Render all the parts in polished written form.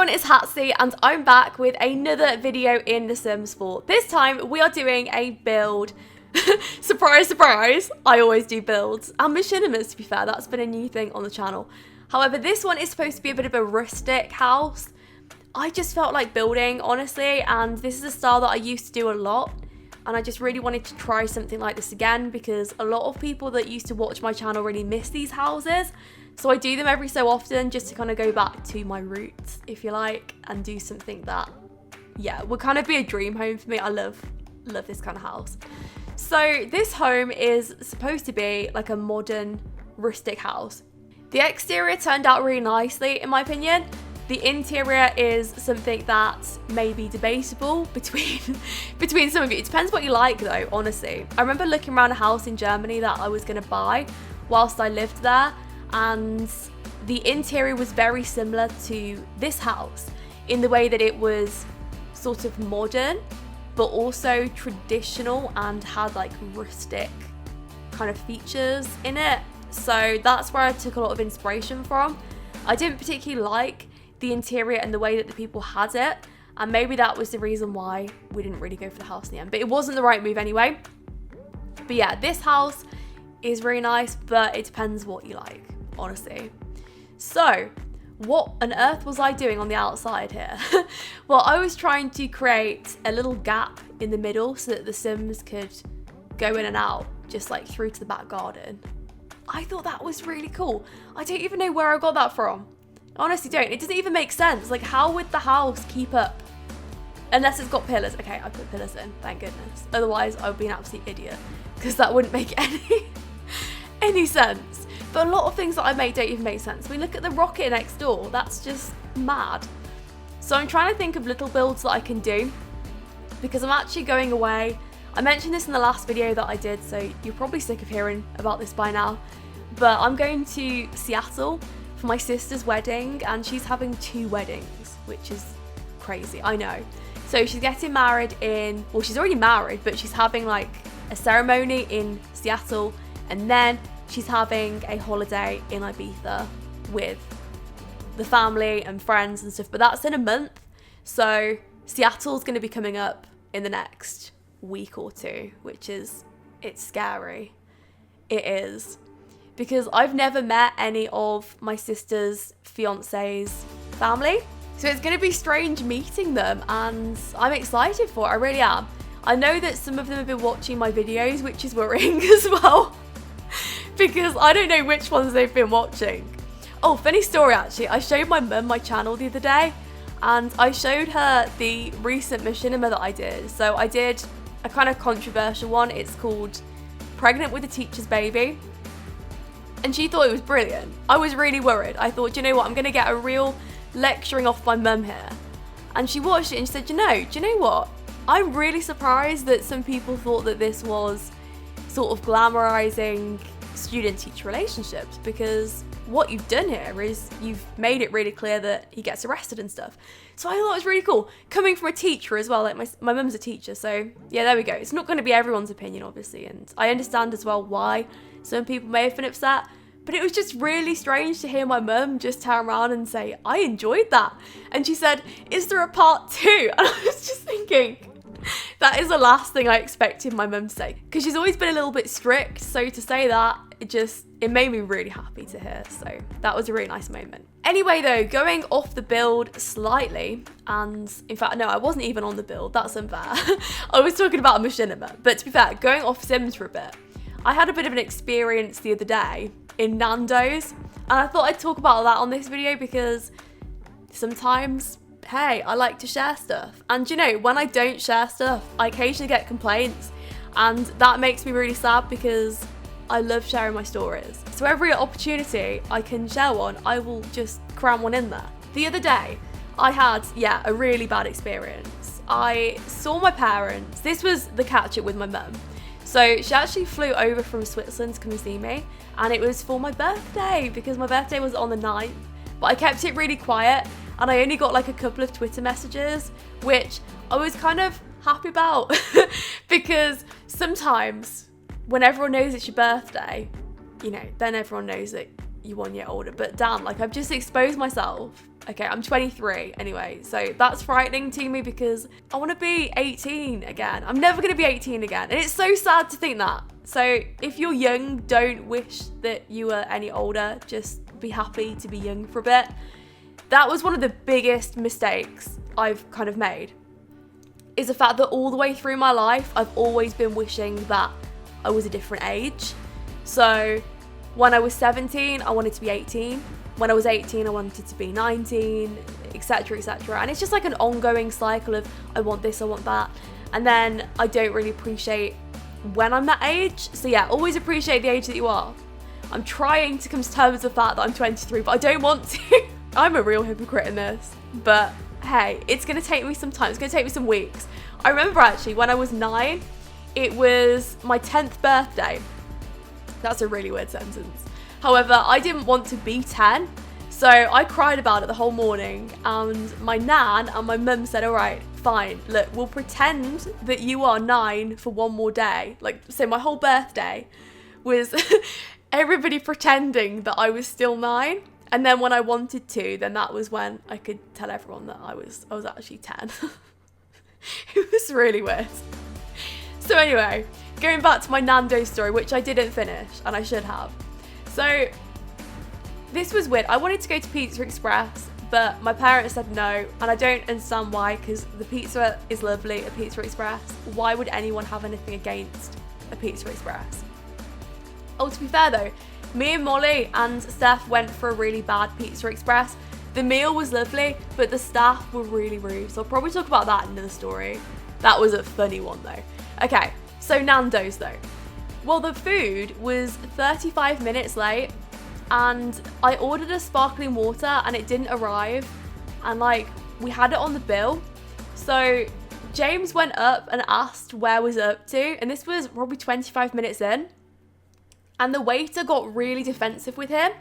everyone, it's Hatsy and I'm back with another video in The Sims 4. This time we are doing a build. Surprise, surprise, I always do builds. And machinimas, to be fair, that's been a new thing on the channel. However, this one is supposed to be a bit of a rustic house. I just felt like building, honestly, and this is a style that I used to do a lot. And I just really wanted to try something like this again because a lot of people that used to watch my channel really miss these houses. So I do them every so often just to kind of go back to my roots, if you like, and do something that, yeah, would kind of be a dream home for me. I love this kind of house. So this home is supposed to be like a modern rustic house. The exterior turned out really nicely, in my opinion. The interior is something that may be debatable between some of you. It depends what you like though, honestly. I remember looking around a house in Germany that I was going to buy whilst I lived there, and the interior was very similar to this house in the way that it was sort of modern but also traditional and had like rustic kind of features in it. So that's where I took a lot of inspiration from. I didn't particularly like the interior and the way that the people had it, and maybe that was the reason why we didn't really go for the house in the end, but it wasn't the right move anyway. But yeah, this house is really nice, but it depends what you like, honestly. So what on earth was I doing on the outside here? Well, I was trying to create a little gap in the middle so that the Sims could go in and out, just like through to the back garden. I thought that was really cool. I don't even know where I got that from. I honestly don't. It doesn't even make sense. Like, how would the house keep up? Unless it's got pillars. Okay, I put pillars in, thank goodness. Otherwise, I would be an absolute idiot because that wouldn't make any sense. But a lot of things that I make don't even make sense. We look at the rocket next door. That's just mad. So I'm trying to think of little builds that I can do because I'm actually going away. I mentioned this in the last video that I did, so you're probably sick of hearing about this by now. But I'm going to Seattle for my sister's wedding, and she's having 2 weddings, which is crazy, I know. So she's getting married in, well, she's already married, but she's having like a ceremony in Seattle, and then she's having a holiday in Ibiza with the family and friends and stuff, but that's in a month. So Seattle's going to be coming up in the next week or 2, which is, it's scary. It is. Because I've never met any of my sister's fiance's family. So it's going to be strange meeting them, and I'm excited for it, I really am. I know that some of them have been watching my videos, which is worrying as well. Because I don't know which ones they've been watching. Oh, funny story actually. I showed my mum my channel the other day, and I showed her the recent machinima that I did. So I did a kind of controversial one. It's called Pregnant with a Teacher's Baby. And she thought it was brilliant. I was really worried. I thought, you know what, I'm going to get a real lecturing off my mum here. And she watched it and she said, do you know what? I'm really surprised that some people thought that this was sort of glamorizing student-teacher relationships, because what you've done here is you've made it really clear that he gets arrested and stuff. So I thought it was really cool. Coming from a teacher as well, like my mum's a teacher, so yeah, there we go. It's not going to be everyone's opinion, obviously, and I understand as well why some people may have been upset, but it was just really strange to hear my mum just turn around and say, I enjoyed that. And she said, is there a part 2? And I was just thinking, that is the last thing I expected my mum to say, because she's always been a little bit strict, so to say that, it made me really happy to hear, so that was a really nice moment. Anyway though, going off the build slightly, and in fact no, I wasn't even on the build, that's unfair. I was talking about a machinima, but to be fair, going off Sims for a bit, I had a bit of an experience the other day in Nando's, and I thought I'd talk about that on this video because sometimes, hey, I like to share stuff. And you know, when I don't share stuff, I occasionally get complaints, and that makes me really sad because I love sharing my stories. So every opportunity I can share one, I will just cram one in there. The other day, I had, yeah, a really bad experience. I saw my parents. This was the catch-up with my mum. So she actually flew over from Switzerland to come and see me, and it was for my birthday because my birthday was on the 9th, but I kept it really quiet and I only got like a couple of Twitter messages, which I was kind of happy about because sometimes when everyone knows it's your birthday, you know, then everyone knows that you're 1 year older. But damn, like I've just exposed myself Okay, I'm 23 anyway, so that's frightening to me because I want to be 18 again. I'm never going to be 18 again, and it's so sad to think that. So if you're young, don't wish that you were any older. Just be happy to be young for a bit. That was one of the biggest mistakes I've kind of made, is the fact that all the way through my life, I've always been wishing that I was a different age. So when I was 17, I wanted to be 18. When I was 18, I wanted to be 19, etc, etc. And it's just like an ongoing cycle of I want this, I want that. And then I don't really appreciate when I'm that age. So yeah, always appreciate the age that you are. I'm trying to come to terms with the fact that I'm 23, but I don't want to. I'm a real hypocrite in this. But hey, it's going to take me some time. It's going to take me some weeks. I remember actually when I was 9, it was my 10th birthday. That's a really weird sentence. However, I didn't want to be 10, so I cried about it the whole morning, and my nan and my mum said, all right, fine, look, we'll pretend that you are 9 for one more day. Like, so my whole birthday was everybody pretending that I was still 9, and then when I wanted to, then that was when I could tell everyone that I was actually 10. It was really weird. So anyway, going back to my Nando's story, which I didn't finish, and I should have. So this was weird. I wanted to go to Pizza Express, but my parents said no, and I don't understand why, because the pizza is lovely at Pizza Express. Why would anyone have anything against a Pizza Express? Oh, to be fair though, me and Molly and Steph went for a really bad Pizza Express. The meal was lovely, but the staff were really rude, so I'll probably talk about that in another story. That was a funny one though. Okay, so Nando's though. Well, the food was 35 minutes late, and I ordered a sparkling water and it didn't arrive, and like we had it on the bill. So James went up and asked where was it up to, and this was probably 25 minutes in, and the waiter got really defensive with him,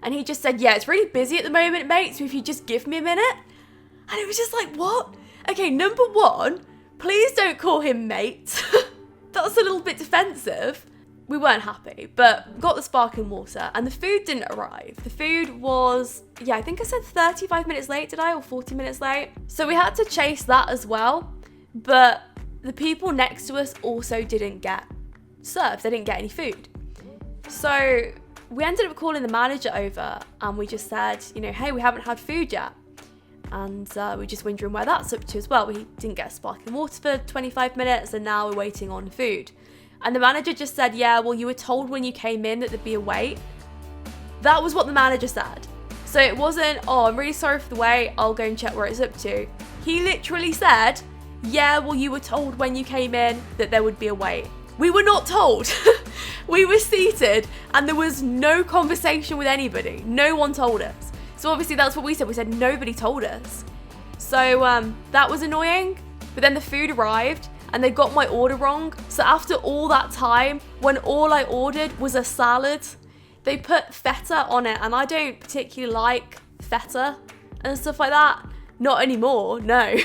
and he just said, yeah, it's really busy at the moment, mate, so if you just give me a minute. And it was just like, what? Okay, number one, please don't call him mate. That's a little bit defensive. We weren't happy, but got the sparkling water, and the food didn't arrive. The food was, yeah, I think I said 35 minutes late, did I? Or 40 minutes late. So we had to chase that as well, but the people next to us also didn't get served. They didn't get any food. So we ended up calling the manager over, and we just said, you know, hey, we haven't had food yet. And we're just wondering where that's up to as well. We didn't get sparkling water for 25 minutes, and now we're waiting on food. And the manager just said, yeah, well, you were told when you came in that there'd be a wait. That was what the manager said. So it wasn't, oh, I'm really sorry for the wait, I'll go and check where it's up to. He literally said, yeah, well, you were told when you came in that there would be a wait. We were not told. We were seated, and there was no conversation with anybody. No one told us. So obviously that's what we said. We said nobody told us. So that was annoying. But then the food arrived, and they got my order wrong. So after all that time, when all I ordered was a salad, they put feta on it, and I don't particularly like feta and stuff like that. Not anymore, no.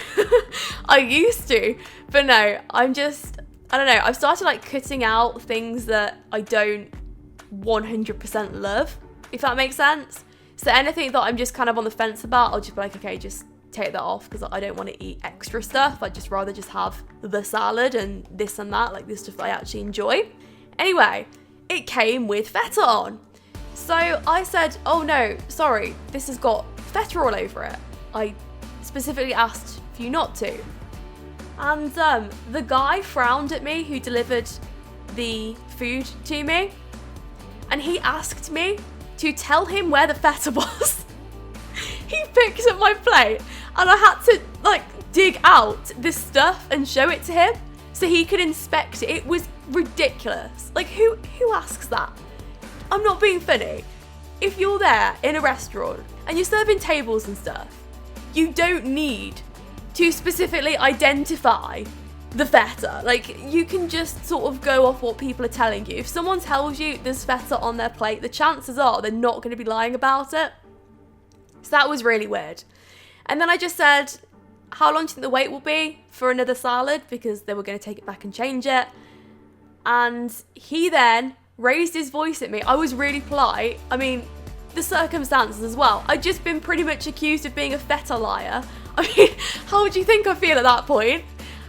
I used to, but no, I don't know, I've started like cutting out things that I don't 100% love, if that makes sense. So anything that I'm just kind of on the fence about, I'll just be like, okay, just take that off, because I don't want to eat extra stuff. I'd just rather just have the salad and this and that, like this stuff that I actually enjoy. Anyway, it came with feta on. So I said, oh no, sorry, this has got feta all over it. I specifically asked for you not to. And the guy frowned at me who delivered the food to me, and he asked me to tell him where the feta was. He picked up my plate, and I had to like dig out this stuff and show it to him so he could inspect it. It was ridiculous. Like who asks that? I'm not being funny. If you're there in a restaurant and you're serving tables and stuff, you don't need to specifically identify the feta. Like, you can just sort of go off what people are telling you. If someone tells you there's feta on their plate, the chances are they're not going to be lying about it. So that was really weird. And then I just said, how long do you think the wait will be for another salad? Because they were going to take it back and change it. And he then raised his voice at me. I was really polite. I mean, the circumstances as well. I'd just been pretty much accused of being a feta liar. I mean, how would you think I feel at that point?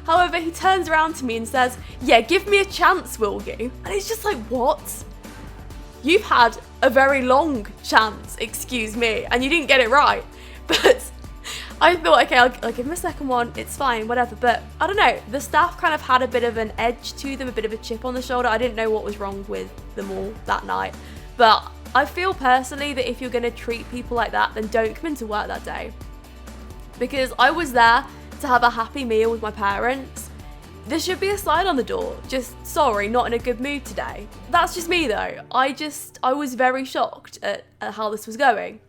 However, he turns around to me and says, yeah, give me a chance, will you? And it's just like, what? You've had a very long chance, excuse me, and you didn't get it right. But I thought, okay, I'll give him a second one, it's fine, whatever. But I don't know, the staff kind of had a bit of an edge to them, a bit of a chip on the shoulder. I didn't know what was wrong with them all that night. But I feel personally that if you're going to treat people like that, then don't come into work that day. Because I was there to have a happy meal with my parents. There should be a sign on the door, just sorry, not in a good mood today. That's just me though. I was very shocked at how this was going.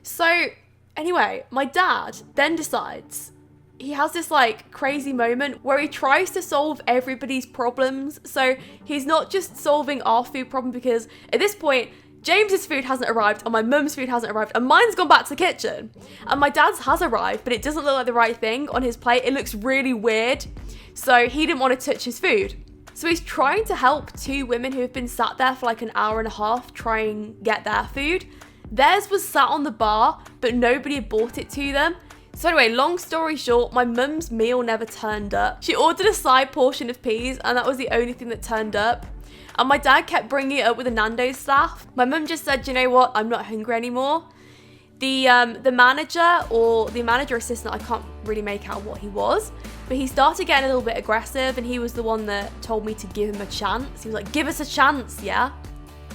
So anyway, my dad then decides, he has this like crazy moment where he tries to solve everybody's problems. So he's not just solving our food problem, because at this point, James's food hasn't arrived and my mum's food hasn't arrived and mine's gone back to the kitchen. And my dad's has arrived, but it doesn't look like the right thing on his plate. It looks really weird. So he didn't want to touch his food. So he's trying to help two women who have been sat there for like an hour and a half trying to get their food. Theirs was sat on the bar, but nobody had bought it to them. So anyway, long story short, my mum's meal never turned up. She ordered a side portion of peas and that was the only thing that turned up. And my dad kept bringing it up with the Nando's staff. My mum just said, you know what, I'm not hungry anymore. The manager or the manager assistant, I can't really make out what he was, but he started getting a little bit aggressive and he was the one that told me to give him a chance. He was like, give us a chance, yeah?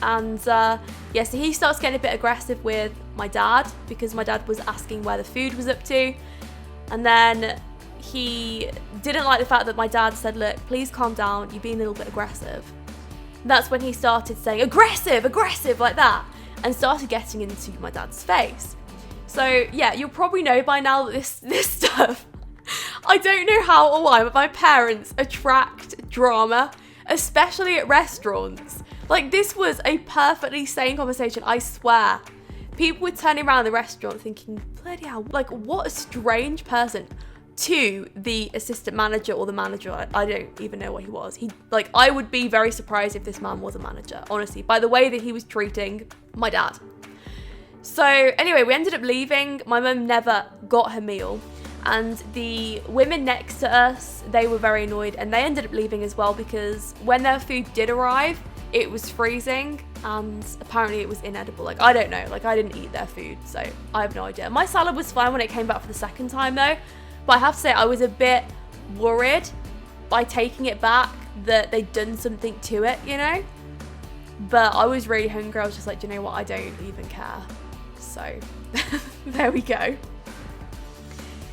And yeah, so he starts getting a bit aggressive with my dad because my dad was asking where the food was up to. And then he didn't like the fact that my dad said, look, please calm down, you're being a little bit aggressive. That's when he started saying aggressive, aggressive, like that, and started getting into my dad's face. So yeah, you'll probably know by now that this stuff, I don't know how or why, but my parents attract drama, especially at restaurants. Like, this was a perfectly sane conversation, I swear. People were turning around the restaurant thinking, bloody hell, like, what a strange person. To the assistant manager or the manager, I don't even know what he was. I would be very surprised if this man was a manager, honestly, by the way that he was treating my dad. So anyway, we ended up leaving. My mum never got her meal. And the women next to us, they were very annoyed and they ended up leaving as well because when their food did arrive, it was freezing and apparently it was inedible. Like, I don't know, like I didn't eat their food, so I have no idea. My salad was fine when it came back for the second time though. But I have to say, I was a bit worried by taking it back that they'd done something to it, you know? But I was really hungry. I was just like, do you know what? I don't even care. So there we go.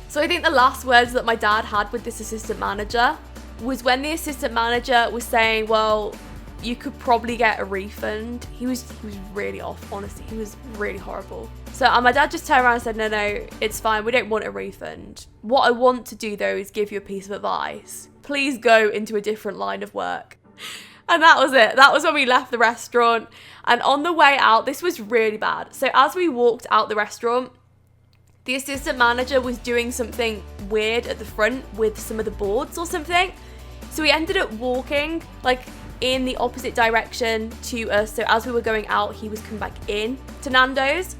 So I think the last words that my dad had with this assistant manager was when the assistant manager was saying, well, you could probably get a refund. He was really off, honestly. He was really horrible. So my dad just turned around and said, no, it's fine. We don't want a refund. What I want to do, though, is give you a piece of advice. Please go into a different line of work. And that was it. That was when we left the restaurant. And on the way out, this was really bad. So as we walked out the restaurant, the assistant manager was doing something weird at the front with some of the boards or something. So we ended up walking, like, in the opposite direction to us. So as we were going out, he was coming back in to Nando's.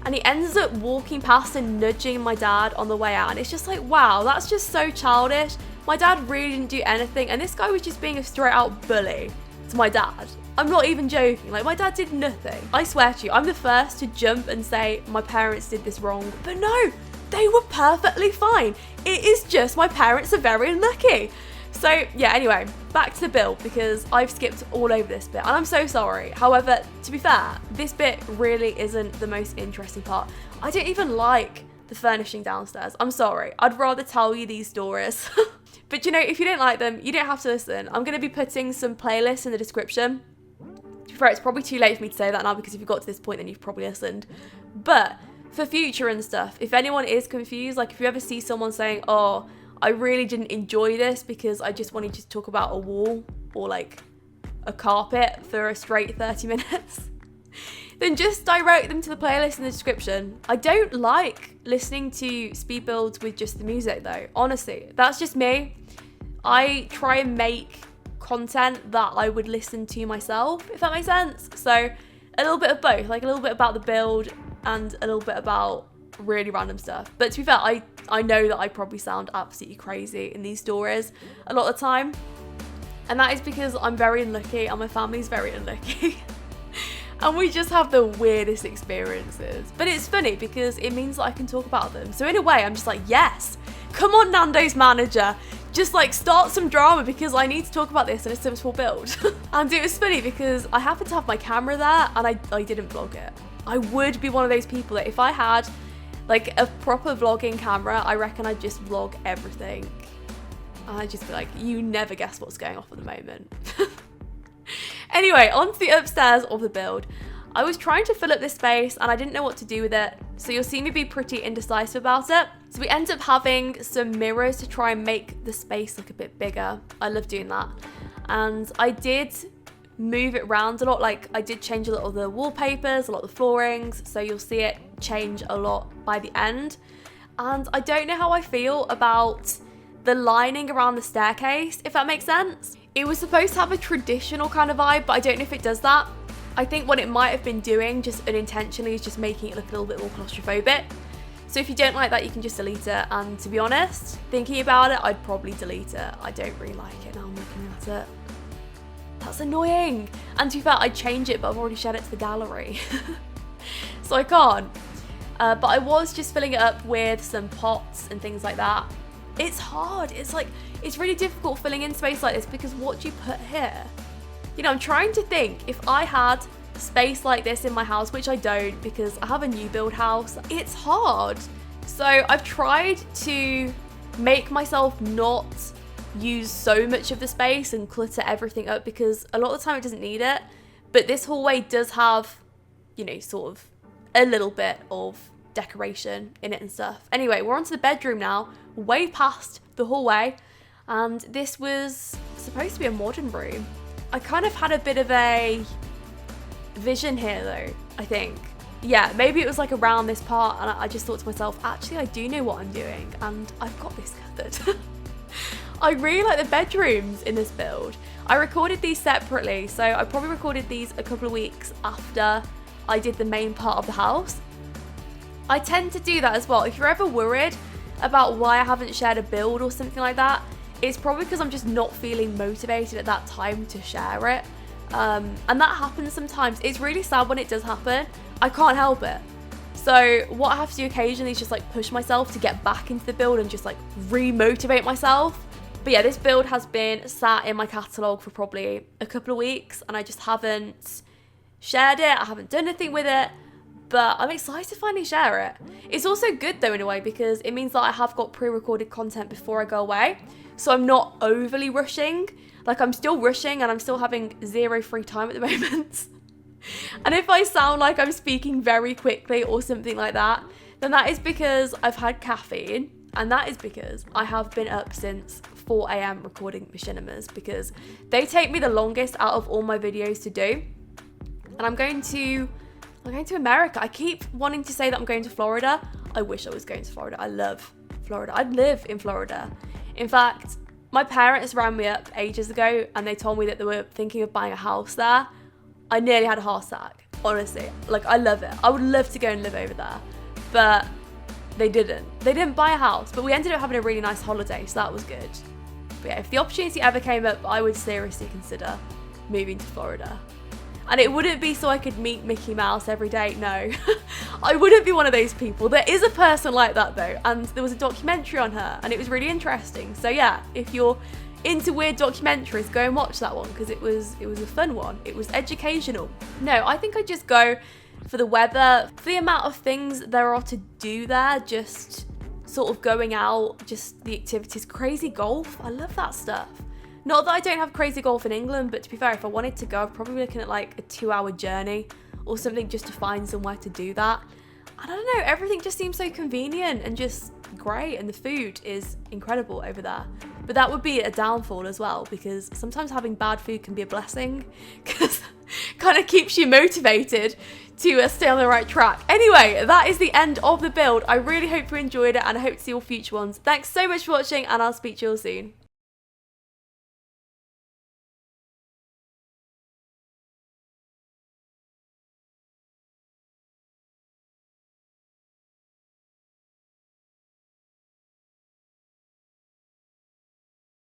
And he ends up walking past and nudging my dad on the way out. And it's just like, wow, that's just so childish. My dad really didn't do anything. And this guy was just being a straight out bully to my dad. I'm not even joking. Like, my dad did nothing. I swear to you, I'm the first to jump and say my parents did this wrong. But no, they were perfectly fine. It is just my parents are very unlucky. So yeah, anyway, back to the build because I've skipped all over this bit and I'm so sorry. However, to be fair, this bit really isn't the most interesting part. I don't even like the furnishing downstairs. I'm sorry. I'd rather tell you these stories. But you know, if you don't like them, you don't have to listen. I'm going to be putting some playlists in the description. To be fair, it's probably too late for me to say that now because if you've got to this point, then you've probably listened. But for future and stuff, if anyone is confused, like if you ever see someone saying, oh, I really didn't enjoy this because I just wanted to talk about a wall or like a carpet for a straight 30 minutes, then just direct them to the playlist in the description. I don't like listening to speed builds with just the music though. Honestly, that's just me. I try and make content that I would listen to myself, if that makes sense. So a little bit of both, like a little bit about the build and a little bit about really random stuff. But to be fair, I know that I probably sound absolutely crazy in these stories a lot of the time. And that is because I'm very unlucky and my family's very unlucky. And we just have the weirdest experiences. But it's funny because it means that I can talk about them. So in a way, I'm just like, yes, come on, Nando's manager. Just like start some drama because I need to talk about this in a Sims 4 build. And it was funny because I happened to have my camera there and I didn't vlog it. I would be one of those people that if I had like a proper vlogging camera, I reckon I'd just vlog everything. And I'd just be like, you never guess what's going off at the moment. Anyway, on to the upstairs of the build. I was trying to fill up this space and I didn't know what to do with it. So you'll see me be pretty indecisive about it. So we ended up having some mirrors to try and make the space look a bit bigger. I love doing that. And I did move it around a lot. Like I did change a lot of the wallpapers, a lot of the floorings. So you'll see it change a lot by the end. And I don't know how I feel about the lining around the staircase, if that makes sense. It was supposed to have a traditional kind of vibe, but I don't know if it does that. I think what it might have been doing just unintentionally is just making it look a little bit more claustrophobic. So if you don't like that, you can just delete it. And to be honest, thinking about it, I'd probably delete it. I don't really like it now I'm looking at it. That's annoying. And to be fair, I'd change it, but I've already shared it to the gallery. So I can't. But I was just filling it up with some pots and things like that. It's hard. It's really difficult filling in space like this because what do you put here? You know, I'm trying to think if I had space like this in my house, which I don't because I have a new build house. It's hard. So I've tried to make myself not use so much of the space and clutter everything up because a lot of the time it doesn't need it. But this hallway does have, you know, sort of a little bit of decoration in it and stuff. Anyway, we're onto the bedroom now, way past the hallway. And this was supposed to be a modern room. I kind of had a bit of a vision here though, I think. Yeah, maybe it was like around this part and I just thought to myself, actually I do know what I'm doing and I've got this covered. I really like the bedrooms in this build. I recorded these separately, so I probably recorded these a couple of weeks after I did the main part of the house. I tend to do that as well. If you're ever worried about why I haven't shared a build or something like that, it's probably because I'm just not feeling motivated at that time to share it. And that happens sometimes. It's really sad when it does happen. I can't help it. So what I have to do occasionally is just like push myself to get back into the build and just like re-motivate myself. But yeah, this build has been sat in my catalogue for probably a couple of weeks and I just haven't shared it. I haven't done anything with it. But I'm excited to finally share it. It's also good though in a way because it means that I have got pre-recorded content before I go away. So I'm not overly rushing. Like I'm still rushing and I'm still having zero free time at the moment. And if I sound like I'm speaking very quickly or something like that, then that is because I've had caffeine. And that is because I have been up since 4 AM recording machinimas because they take me the longest out of all my videos to do. And I'm going to America. I keep wanting to say that I'm going to Florida. I wish I was going to Florida. I love Florida. I'd live in Florida. In fact, my parents rang me up ages ago and they told me that they were thinking of buying a house there. I nearly had a heart attack, honestly. Like, I love it. I would love to go and live over there. But they didn't. They didn't buy a house, but we ended up having a really nice holiday, so that was good. But yeah, if the opportunity ever came up, I would seriously consider moving to Florida. And it wouldn't be so I could meet Mickey Mouse every day, no. I wouldn't be one of those people. There is a person like that though, and there was a documentary on her, and it was really interesting. So yeah, if you're into weird documentaries, go and watch that one, because it was a fun one. It was educational. No, I think I'd just go for the weather, for the amount of things there are to do there, just sort of going out, just the activities, crazy golf. I love that stuff. Not that I don't have crazy golf in England, but to be fair, if I wanted to go, I'd probably be looking at like a 2-hour journey or something just to find somewhere to do that. I don't know, everything just seems so convenient and just great, and the food is incredible over there. But that would be a downfall as well, because sometimes having bad food can be a blessing, because it kind of keeps you motivated to stay on the right track. Anyway, that is the end of the build. I really hope you enjoyed it, and I hope to see all future ones. Thanks so much for watching, and I'll speak to you all soon.